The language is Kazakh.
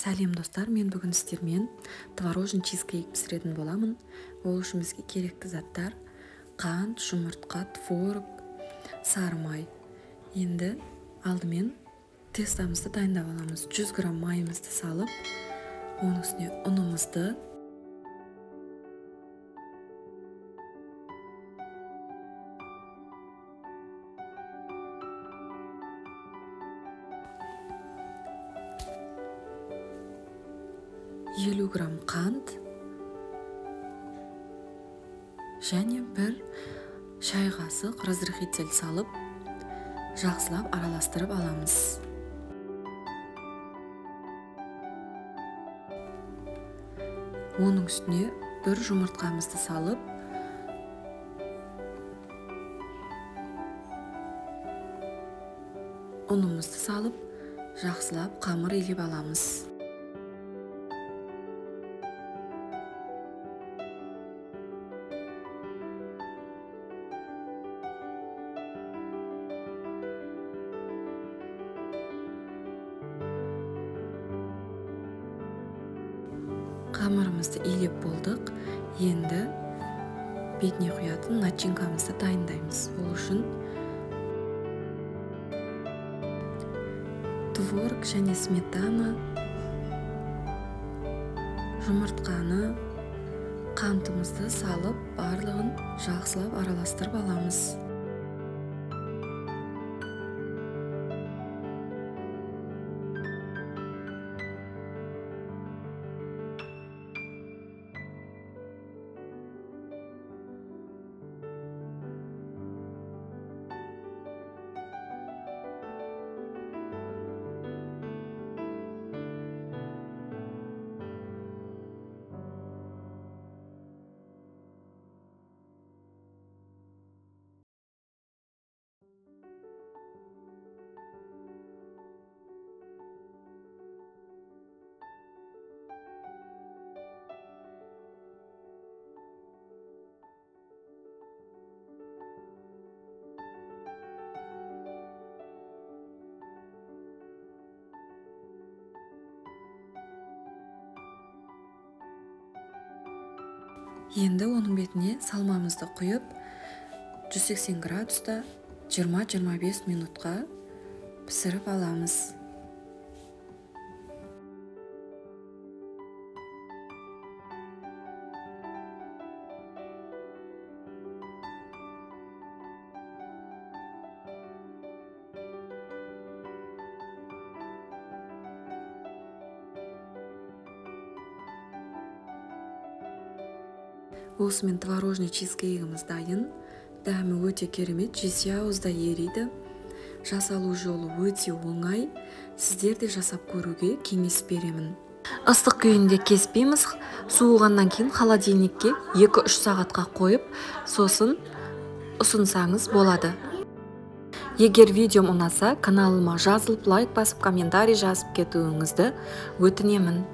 Сәлем достар, мен бүгін сіздермен творожный чизкейк пісіретін боламын. Ол үшін бізге керекті заттар: қант, жұмыртқа, творог, сары май. Енді алдымен тестамызды дайындап аламыз. 100 грамм майымызды салып, оның үстіне ұнымызды, елу грамм қант және 1 шай қасық разрыхитель салып, жақсылап араластырып аламыз. Оның үстіне 1 жұмыртқамызды салып, ұнымызды салып, жақсылап қамыр илеп аламыз. Қамырымызды илеп болдық. Енді бетіне құятын начинкамызды дайындаймыз. Ол үшін творог және сметана, жұмыртқаны, қантымызды салып, барлығын жақсылап араластырып аламыз. Енді оның бетіне салмамызды құйып, 180 градуста 20-25 минутқа пісіріп аламыз. Осымен творожный чизкейгіміз дайын. Дәмі өте керемет, жесе ауызда ериді. Жасалу жолы өте оңай. Сіздер де жасап көруге кеңес беремін. Ыстық күйінде кеспейміз. Суығаннан кейін холодильникке 2-3 сағатқа қойып, сосын ұсынсаңыз болады. Егер видеом ұнаса, каналыма жазылып, лайк басып, комментарий жазып кетуіңізді өтінемін.